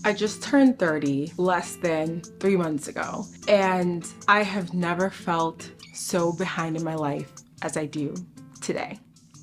I just turned 30 less than 3 months ago, and I have never felt so behind in my life as I do today.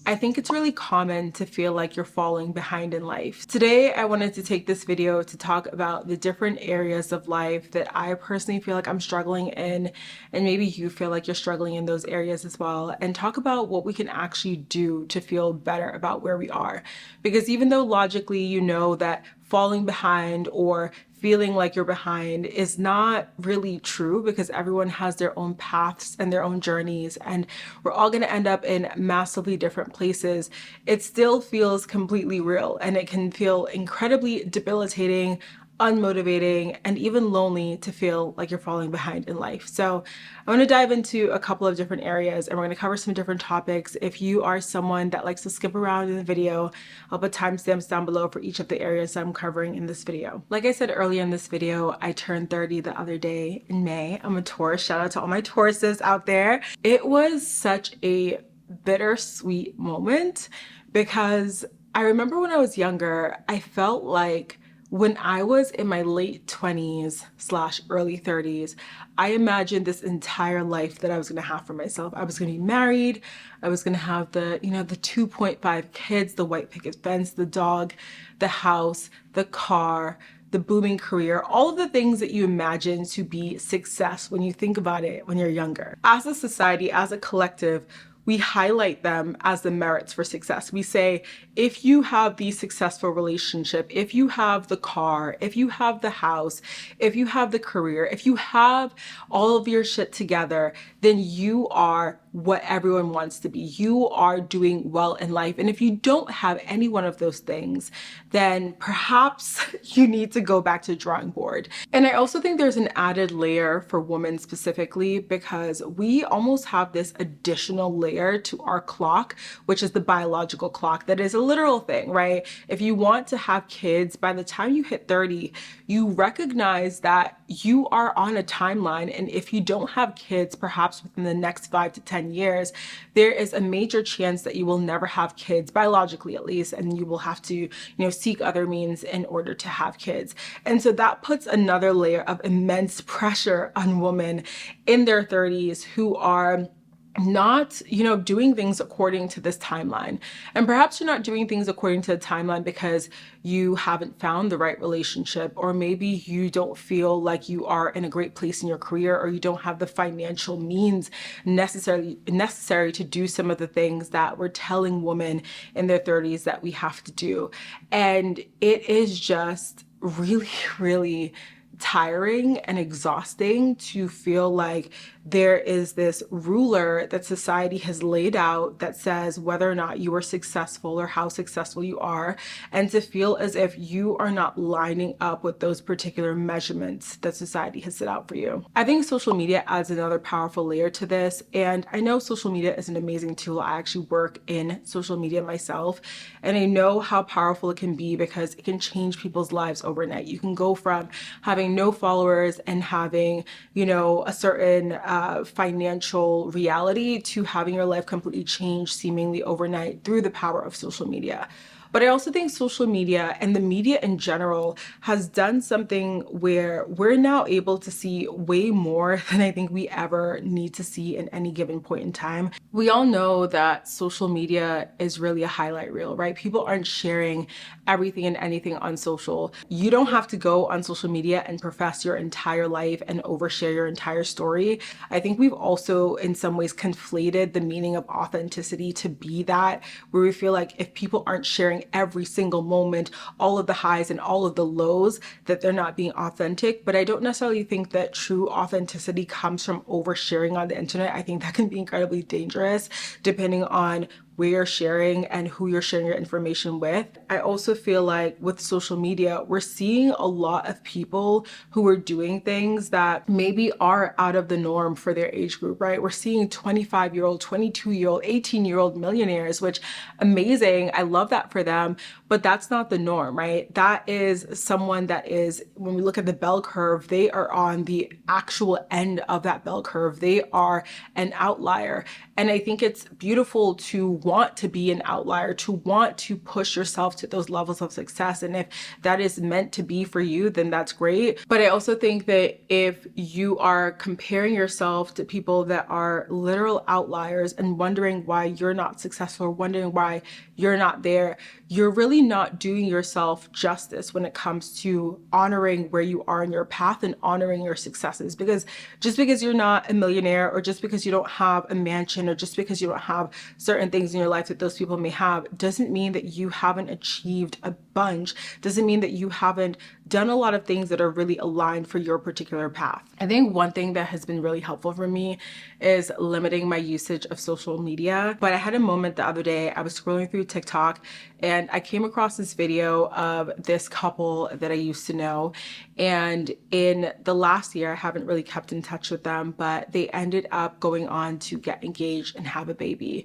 I think it's really common to feel like you're falling behind in life. Today, I wanted to take this video to talk about the different areas of life that I personally feel like I'm struggling in, and maybe you feel like you're struggling in those areas as well, and talk about what we can actually do to feel better about where we are. Because even though logically you know that falling behind or feeling like you're behind is not really true, because everyone has their own paths and their own journeys, and we're all going to end up in massively different places. It still feels completely real, and it can feel incredibly debilitating, unmotivating, and even lonely to feel like you're falling behind in life. So I want to dive into a couple of different areas, and we're going to cover some different topics. If you are someone that likes to skip around in the video, I'll put timestamps down below for each of the areas I'm covering in this video. Like I said earlier in this video, I turned 30 the other day in May. I'm a Taurus. Shout out to all my Tauruses out there. It was such a bittersweet moment, because I remember when I was younger, I felt like when I was in my late 20s slash early 30s, I imagined this entire life that I was going to have for myself. I was going to be married. I was going to have the 2.5 kids, the white picket fence, the dog, the house, the car, the booming career, all of the things that you imagine to be success when you think about it when you're younger. As a society, as a collective, we highlight them as the merits for success. We say, if you have the successful relationship, if you have the car, if you have the house, if you have the career, if you have all of your shit together, then you are what everyone wants to be. You are doing well in life. And if you don't have any one of those things, then perhaps you need to go back to the drawing board. And I also think there's an added layer for women specifically, because we almost have this additional layer to our clock, which is the biological clock. That is a literal thing, right? If you want to have kids, by the time you hit 30, you recognize that you are on a timeline. And if you don't have kids, perhaps within the next 5 to 10 years, there is a major chance that you will never have kids, biologically at least, and you will have to, seek other means in order to have kids. And so that puts another layer of immense pressure on women in their 30s who are not, doing things according to this timeline. And perhaps you're not doing things according to the timeline because you haven't found the right relationship, or maybe you don't feel like you are in a great place in your career, or you don't have the financial means necessary to do some of the things that we're telling women in their 30s that we have to do. And it is just really, really tiring and exhausting to feel like there is this ruler that society has laid out that says whether or not you are successful or how successful you are, and to feel as if you are not lining up with those particular measurements that society has set out for you. I think social media adds another powerful layer to this, and I know social media is an amazing tool. I actually work in social media myself, and I know how powerful it can be because it can change people's lives overnight. You can go from having no followers and having, a certain financial reality to having your life completely change seemingly overnight through the power of social media. But I also think social media and the media in general has done something where we're now able to see way more than I think we ever need to see in any given point in time. We all know that social media is really a highlight reel, right? People aren't sharing everything and anything on social. You don't have to go on social media and profess your entire life and overshare your entire story. I think we've also in some ways conflated the meaning of authenticity to be that, where we feel like if people aren't sharing every single moment, all of the highs and all of the lows, that they're not being authentic. But I don't necessarily think that true authenticity comes from oversharing on the internet. I think that can be incredibly dangerous depending on where you're sharing and who you're sharing your information with. I also feel like with social media, we're seeing a lot of people who are doing things that maybe are out of the norm for their age group, right? We're seeing 25-year-old, 22-year-old, 18-year-old millionaires, which amazing. I love that for them. but that's not the norm, right? That is someone that is, when we look at the bell curve, they are on the actual end of that bell curve. They are an outlier. And I think it's beautiful to want to be an outlier, to want to push yourself to those levels of success. And if that is meant to be for you, then that's great. But I also think that if you are comparing yourself to people that are literal outliers and wondering why you're not successful, or wondering why you're not there, you're really not doing yourself justice when it comes to honoring where you are in your path and honoring your successes. Because just because you're not a millionaire, or just because you don't have a mansion, or just because you don't have certain things in your life that those people may have, doesn't mean that you haven't achieved a bunch, doesn't mean that you haven't done a lot of things that are really aligned for your particular path. I think one thing that has been really helpful for me is limiting my usage of social media. But I had a moment the other day, I was scrolling through TikTok and I came across this video of this couple that I used to know. And in the last year, I haven't really kept in touch with them, but they ended up going on to get engaged and have a baby.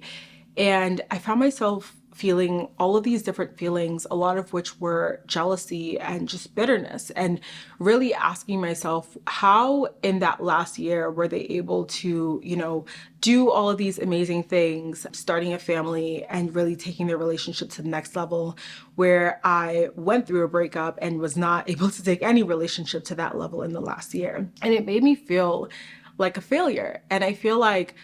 And I found myself feeling all of these different feelings, a lot of which were jealousy and just bitterness, and really asking myself, how in that last year were they able to, do all of these amazing things, starting a family and really taking their relationship to the next level, where I went through a breakup and was not able to take any relationship to that level in the last year. And it made me feel like a failure. And I feel like,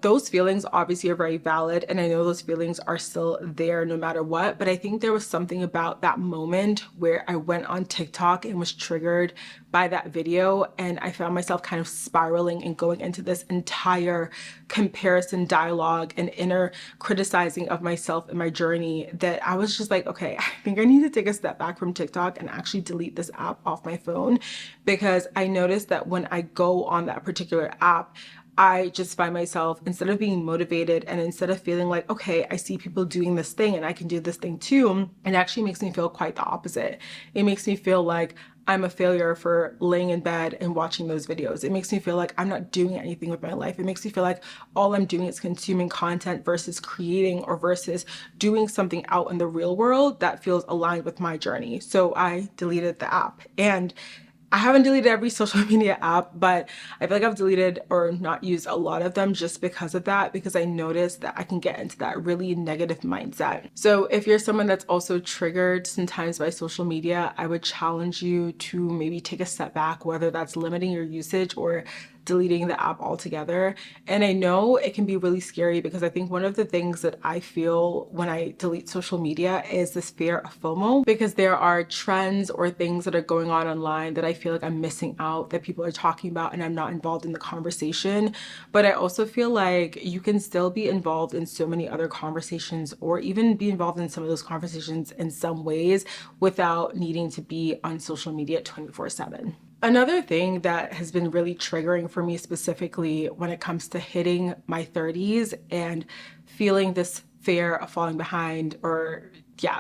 those feelings obviously are very valid. And I know those feelings are still there no matter what. But I think there was something about that moment where I went on TikTok and was triggered by that video. And I found myself kind of spiraling and going into this entire comparison dialogue and inner criticizing of myself and my journey, that I was just like, okay, I think I need to take a step back from TikTok and actually delete this app off my phone. Because I noticed that when I go on that particular app, I just find myself, instead of being motivated and instead of feeling like, okay, I see people doing this thing and I can do this thing too, it actually makes me feel quite the opposite. It makes me feel like I'm a failure for laying in bed and watching those videos. It makes me feel like I'm not doing anything with my life. It makes me feel like all I'm doing is consuming content versus creating, or versus doing something out in the real world that feels aligned with my journey. So I deleted the app. And I haven't deleted every social media app, but I feel like I've deleted or not used a lot of them just because of that, because I noticed that I can get into that really negative mindset. So if you're someone that's also triggered sometimes by social media, I would challenge you to maybe take a step back, whether that's limiting your usage or deleting the app altogether. And I know it can be really scary, because I think one of the things that I feel when I delete social media is this fear of FOMO, because there are trends or things that are going on online that I feel like I'm missing out, that people are talking about, and I'm not involved in the conversation. But I also feel like you can still be involved in so many other conversations, or even be involved in some of those conversations in some ways without needing to be on social media 24/7. Another thing that has been really triggering for me specifically when it comes to hitting my 30s and feeling this fear of falling behind, or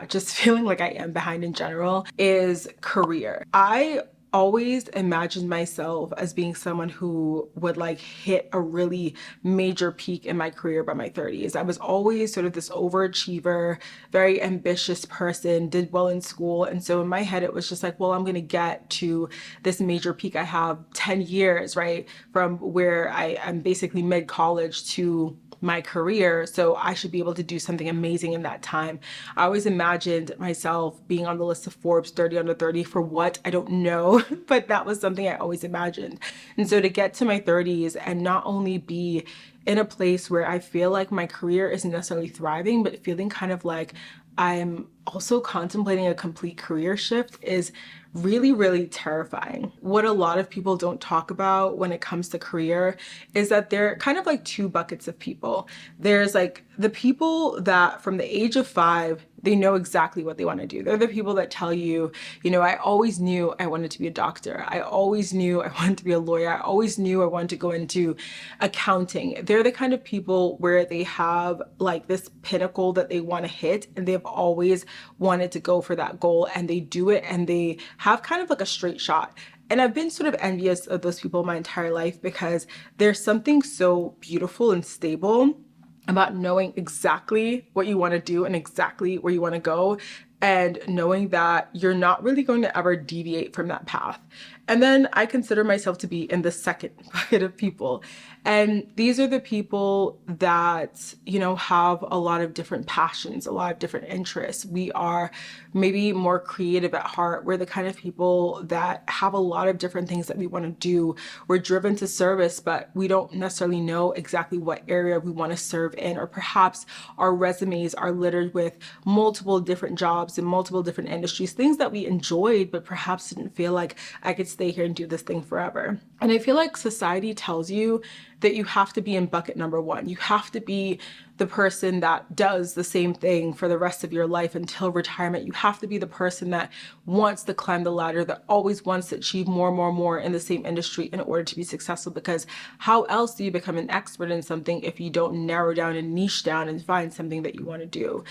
just feeling like I am behind in general, is career. I always imagined myself as being someone who would like hit a really major peak in my career by my 30s. I was always sort of this overachiever, very ambitious person, did well in school. And so in my head, it was just like, well, I'm going to get to this major peak. I have 10 years, right? From where I'm basically mid-college to my career, so I should be able to do something amazing in that time. I always imagined myself being on the list of Forbes 30 under 30 for what, I don't know, but that was something I always imagined. And so to get to my 30s and not only be in a place where I feel like my career isn't necessarily thriving, but feeling kind of like I'm also contemplating a complete career shift, is really, really terrifying. What a lot of people don't talk about when it comes to career is that there are kind of like two buckets of people. There's like the people that from the age of 5, they know exactly what they want to do. They're the people that tell you, I always knew I wanted to be a doctor. I always knew I wanted to be a lawyer. I always knew I wanted to go into accounting. They're the kind of people where they have like this pinnacle that they want to hit, and they've always wanted to go for that goal, and they do it, and they have kind of like a straight shot. And I've been sort of envious of those people my entire life, because there's something so beautiful and stable about knowing exactly what you want to do and exactly where you want to go, and knowing that you're not really going to ever deviate from that path. And then I consider myself to be in the second bucket of people. And these are the people that, have a lot of different passions, a lot of different interests. We are maybe more creative at heart. We're the kind of people that have a lot of different things that we want to do. We're driven to service, but we don't necessarily know exactly what area we want to serve in, or perhaps our resumes are littered with multiple different jobs in multiple different industries, things that we enjoyed, but perhaps didn't feel like I could stay here and do this thing forever. And I feel like society tells you that you have to be in bucket number one. You have to be the person that does the same thing for the rest of your life until retirement. You have to be the person that wants to climb the ladder, that always wants to achieve more, more, more in the same industry in order to be successful. Because how else do you become an expert in something if you don't narrow down and niche down and find something that you want to do?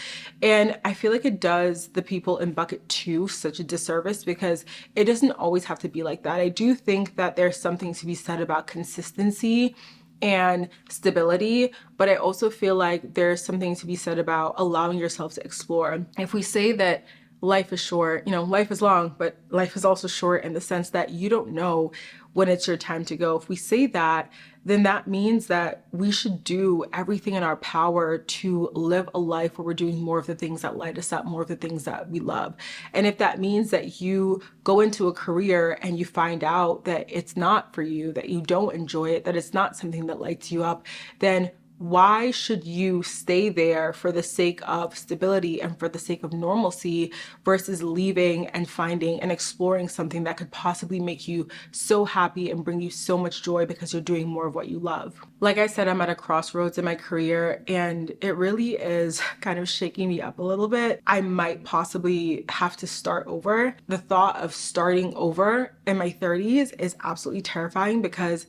And I feel like it does the people in bucket two such a disservice, because it doesn't always have to be like that. I do think that there's something to be said about consistency and stability, but I also feel like there's something to be said about allowing yourself to explore. If we say that life is short, life is long, but life is also short in the sense that you don't know when it's your time to go. If we say that, then that means that we should do everything in our power to live a life where we're doing more of the things that light us up, more of the things that we love. And if that means that you go into a career and you find out that it's not for you, that you don't enjoy it, that it's not something that lights you up, then why should you stay there for the sake of stability and for the sake of normalcy versus leaving and finding and exploring something that could possibly make you so happy and bring you so much joy because you're doing more of what you love? Like I said, I'm at a crossroads in my career, and it really is kind of shaking me up a little bit. I might possibly have to start over. The thought of starting over in my 30s is absolutely terrifying, because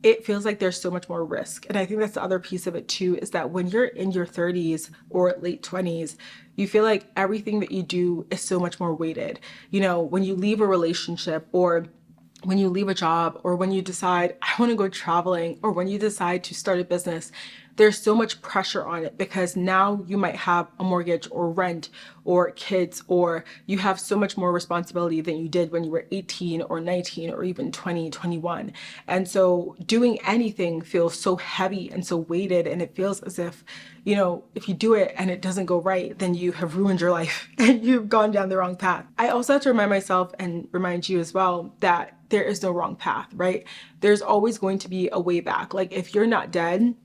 it feels like there's so much more risk. And I think that's the other piece of it too, is that when you're in your 30s or late 20s, you feel like everything that you do is so much more weighted. When you leave a relationship, or when you leave a job, or when you decide I want to go traveling, or when you decide to start a business, there's so much pressure on it, because now you might have a mortgage or rent or kids, or you have so much more responsibility than you did when you were 18 or 19 or even 20, 21. And so doing anything feels so heavy and so weighted, and it feels as if, if you do it and it doesn't go right, then you have ruined your life and you've gone down the wrong path. I also have to remind myself and remind you as well that there is no wrong path, right? There's always going to be a way back. Like, if you're not dead,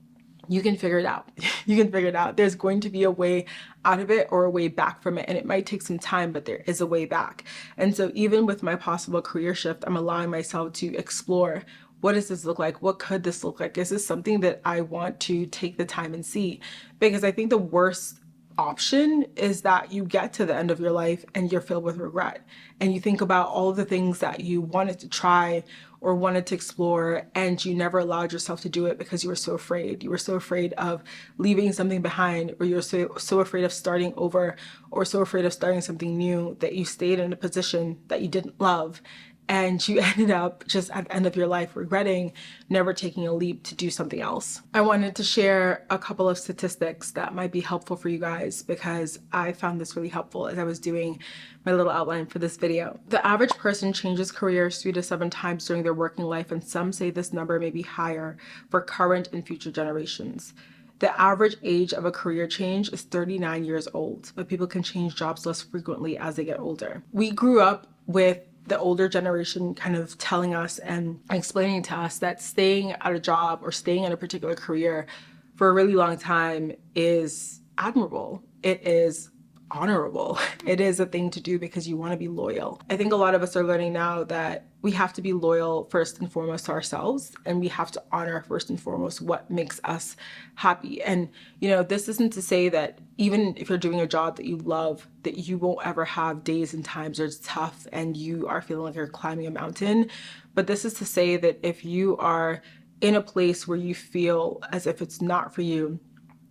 you can figure it out. You can figure it out. There's going to be a way out of it or a way back from it. And it might take some time, but there is a way back. And so even with my possible career shift, I'm allowing myself to explore, what does this look like? What could this look like? Is this something that I want to take the time and see? Because I think the worst option is that you get to the end of your life and you're filled with regret, and you think about all the things that you wanted to try or wanted to explore, and you never allowed yourself to do it because you were so afraid. You were so afraid of leaving something behind, or you're so afraid of starting over, or so afraid of starting something new, that you stayed in a position that you didn't love. And you ended up just at the end of your life regretting never taking a leap to do something else. I wanted to share a couple of statistics that might be helpful for you guys, because I found this really helpful as I was doing my little outline for this video. The average person changes careers 3 to 7 times during their working life, and some say this number may be higher for current and future generations. The average age of a career change is 39 years old, but people can change jobs less frequently as they get older. We grew up with the older generation kind of telling us and explaining to us that staying at a job or staying in a particular career for a really long time is admirable. It is honorable. It is a thing to do because you want to be loyal. I think a lot of us are learning now that we have to be loyal first and foremost to ourselves, and we have to honor first and foremost what makes us happy. And this isn't to say that even if you're doing a job that you love, that you won't ever have days and times where it's tough and you are feeling like you're climbing a mountain. But this is to say that if you are in a place where you feel as if it's not for you,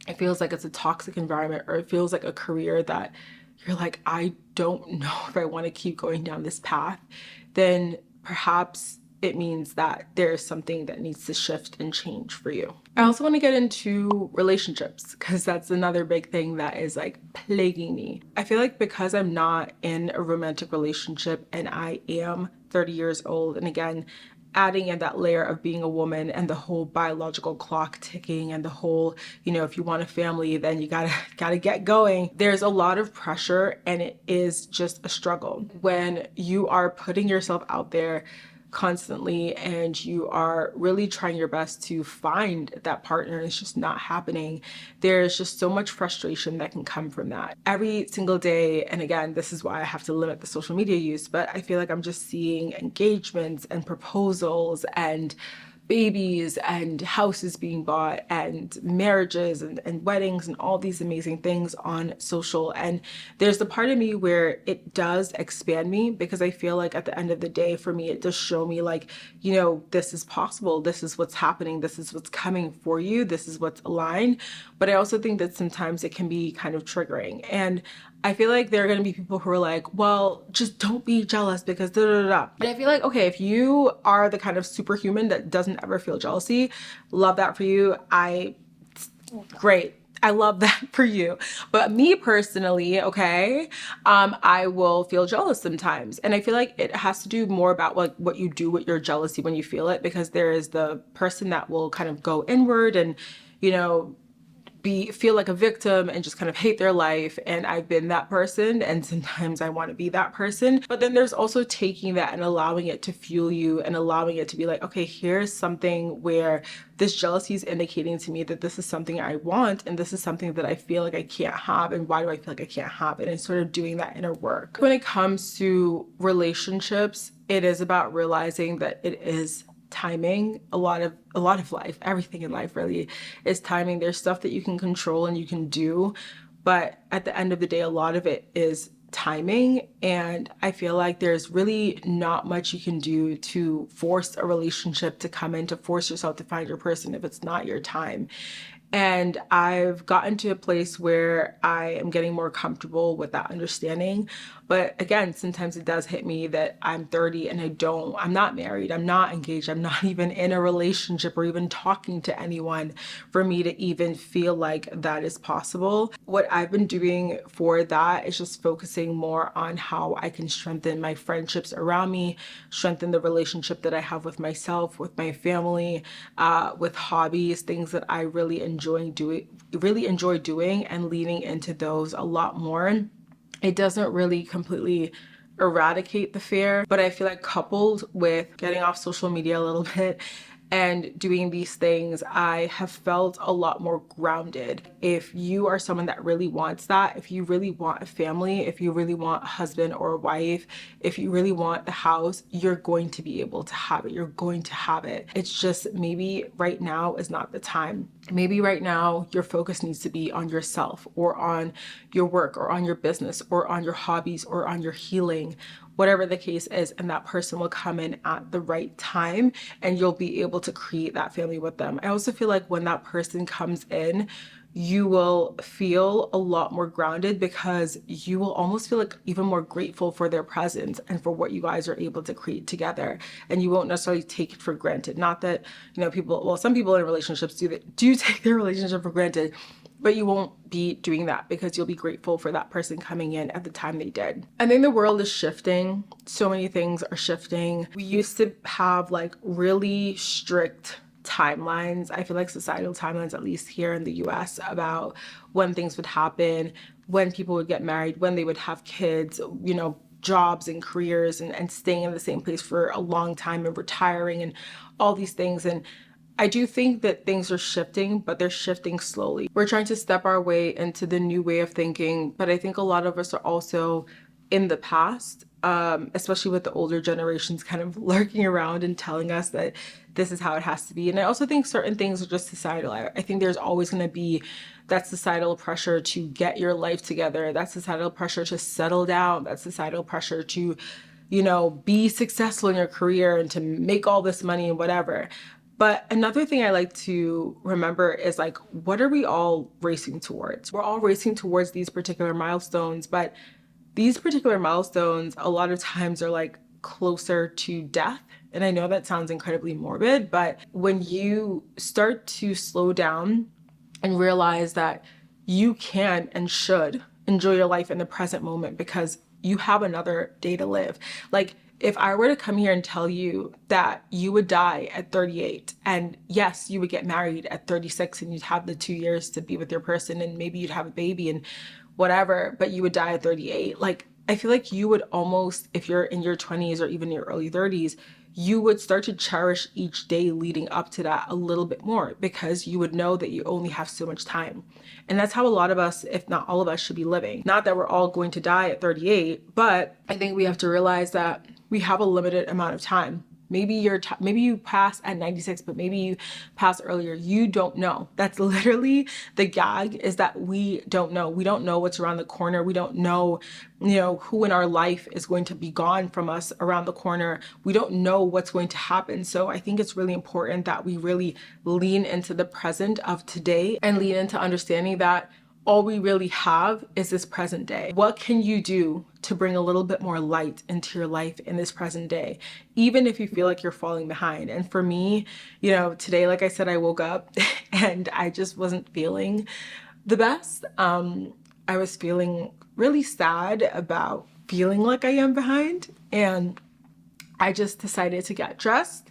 it feels like it's a toxic environment, or it feels like a career that you're like, I don't know if I want to keep going down this path, then perhaps it means that there's something that needs to shift and change for you. I also want to get into relationships because that's another big thing that is like plaguing me. I feel like because I'm not in a romantic relationship and I am 30 years old, and again, adding in that layer of being a woman and the whole biological clock ticking and the whole, if you want a family, then you gotta get going. There's a lot of pressure and it is just a struggle when you are putting yourself out there constantly and you are really trying your best to find that partner and it's just not happening. There's just so much frustration that can come from that every single day. And again, this is why I have to limit the social media use, but I feel like I'm just seeing engagements and proposals and babies and houses being bought and marriages and weddings and all these amazing things on social. And there's the part of me where it does expand me because I feel like at the end of the day, for me, it does show me like, this is possible. This is what's happening. This is what's coming for you. This is what's aligned. But I also think that sometimes it can be kind of triggering. And I feel like there are going to be people who are like, well, just don't be jealous because da da da. And I feel like, okay, if you are the kind of superhuman that doesn't ever feel jealousy, love that for you. Great. I love that for you. But me personally, okay, I will feel jealous sometimes. And I feel like it has to do more about like what you do with your jealousy when you feel it, because there is the person that will kind of go inward and, feel like a victim and just kind of hate their life. And I've been that person, and sometimes I want to be that person. But then there's also taking that and allowing it to fuel you and allowing it to be like, okay, here's something where this jealousy is indicating to me that this is something I want and this is something that I feel like I can't have, and why do I feel like I can't have it, and sort of doing that inner work. When it comes to relationships, it is about realizing that it is timing. A lot of life, everything in life really is timing. There's stuff that you can control and you can do, but at the end of the day, a lot of it is timing. And I feel like there's really not much you can do to force a relationship to come in, to force yourself to find your person if it's not your time. And I've gotten to a place where I am getting more comfortable with that understanding. But again, sometimes it does hit me that I'm 30 and I'm not married, I'm not engaged, I'm not even in a relationship or even talking to anyone for me to even feel like that is possible. What I've been doing for that is just focusing more on how I can strengthen my friendships around me, strengthen the relationship that I have with myself, with my family, with hobbies, things that I really enjoy doing and leaning into those a lot more. It doesn't really completely eradicate the fear, but I feel like coupled with getting off social media a little bit and doing these things, I have felt a lot more grounded. If you are someone that really wants that, if you really want a family, if you really want a husband or a wife, if you really want the house, you're going to be able to have it. You're going to have it. It's just maybe right now is not the time. Maybe right now your focus needs to be on yourself or on your work or on your business or on your hobbies or on your healing, whatever the case is, and that person will come in at the right time and you'll be able to create that family with them. I also feel like when that person comes in, you will feel a lot more grounded because you will almost feel like even more grateful for their presence and for what you guys are able to create together. And you won't necessarily take it for granted. Not that, some people in relationships do take their relationship for granted, but you won't be doing that because you'll be grateful for that person coming in at the time they did. I think the world is shifting. So many things are shifting. We used to have like really strict timelines. I feel like societal timelines, at least here in the US, about when things would happen, when people would get married, when they would have kids, jobs and careers and staying in the same place for a long time and retiring and all these things. And I do think that things are shifting, but they're shifting slowly. We're trying to step our way into the new way of thinking, but I think a lot of us are also in the past, especially with the older generations kind of lurking around and telling us that this is how it has to be. And I also think certain things are just societal. I think there's always going to be that societal pressure to get your life together, that societal pressure to settle down, that societal pressure to, be successful in your career and to make all this money and whatever. But another thing I like to remember is like, what are we all racing towards? We're all racing towards these particular milestones, but these particular milestones a lot of times are like closer to death. And I know that sounds incredibly morbid, but when you start to slow down and realize that you can and should enjoy your life in the present moment because you have another day to live. Like, if I were to come here and tell you that you would die at 38, and yes, you would get married at 36 and you'd have the 2 years to be with your person and maybe you'd have a baby and whatever, but you would die at 38, like, I feel like you would almost, if you're in your 20s or even your early 30s, you would start to cherish each day leading up to that a little bit more because you would know that you only have so much time. And that's how a lot of us, if not all of us, should be living. Not that we're all going to die at 38, but I think we have to realize that we have a limited amount of time. Maybe maybe you pass at 96, but maybe you pass earlier. You don't know. That's literally the gag, is that we don't know. We don't know what's around the corner. We don't know, who in our life is going to be gone from us around the corner. We don't know what's going to happen. So I think it's really important that we really lean into the present of today and lean into understanding that all we really have is this present day. What can you do to bring a little bit more light into your life in this present day, even if you feel like you're falling behind? And for me, today, like I said, I woke up and I just wasn't feeling the best. I was feeling really sad about feeling like I am behind. And I just decided to get dressed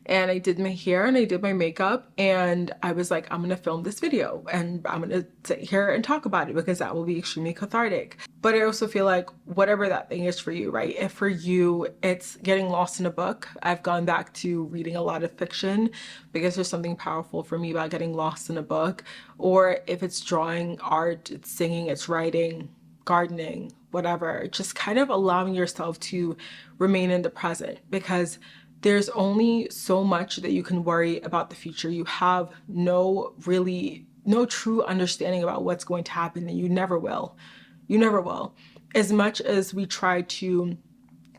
and I did my hair and I did my makeup and I was like, I'm gonna film this video and I'm gonna sit here and talk about it because that will be extremely cathartic. But I also feel like whatever that thing is for you, right? If for you it's getting lost in a book, I've gone back to reading a lot of fiction because there's something powerful for me about getting lost in a book. Or if it's drawing, art, it's singing, it's writing, gardening, whatever, just kind of allowing yourself to remain in the present, because there's only so much that you can worry about the future. You have no true understanding about what's going to happen, and you never will. You never will. As much as we try to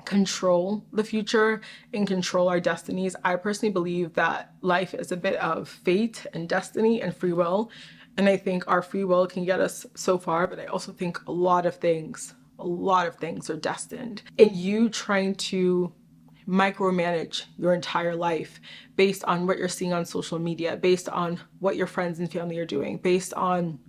control the future and control our destinies, I personally believe that life is a bit of fate and destiny and free will. And I think our free will can get us so far, but I also think a lot of things are destined. And you trying to micromanage your entire life based on what you're seeing on social media, based on what your friends and family are doing, based on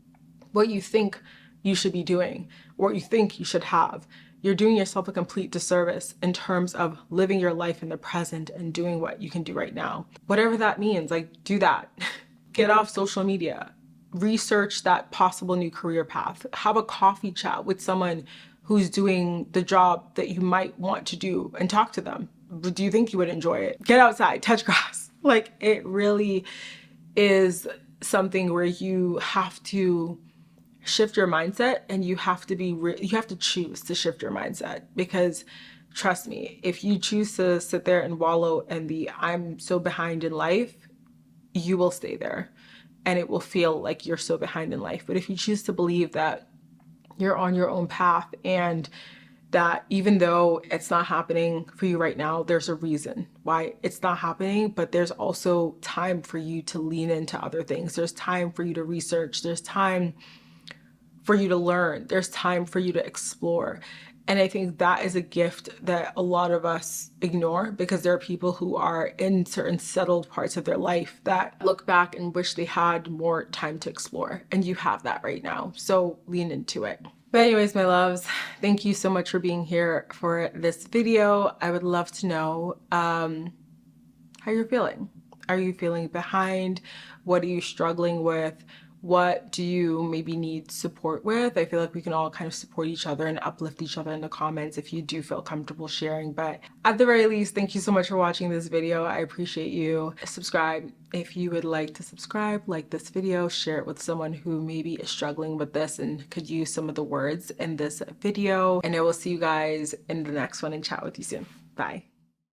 what you think you should be doing, what you think you should have, you're doing yourself a complete disservice in terms of living your life in the present and doing what you can do right now. Whatever that means, like, do that. Get off social media. Research that possible new career path. Have a coffee chat with someone who's doing the job that you might want to do and talk to them. Do you think you would enjoy it? Get outside, touch grass. Like, it really is something where you have to shift your mindset, and you have to choose to shift your mindset, because trust me, if you choose to sit there and wallow in the I'm so behind in life, you will stay there and it will feel like you're so behind in life. But if you choose to believe that you're on your own path, and that even though it's not happening for you right now, there's a reason why it's not happening, but there's also time for you to lean into other things. There's time for you to research. There's time for you to learn. There's time for you to explore. And I think that is a gift that a lot of us ignore, because there are people who are in certain settled parts of their life that look back and wish they had more time to explore. And you have that right now. So lean into it. But anyways, my loves, thank you so much for being here for this video. I would love to know how you're feeling. Are you feeling behind? What are you struggling with? What do you maybe need support with? I feel like we can all kind of support each other and uplift each other in the comments if you do feel comfortable sharing. But at the very least, thank you so much for watching this video. I appreciate you. Subscribe if you would like to subscribe, like this video, share it with someone who maybe is struggling with this and could use some of the words in this video. And I will see you guys in the next one and chat with you soon. Bye.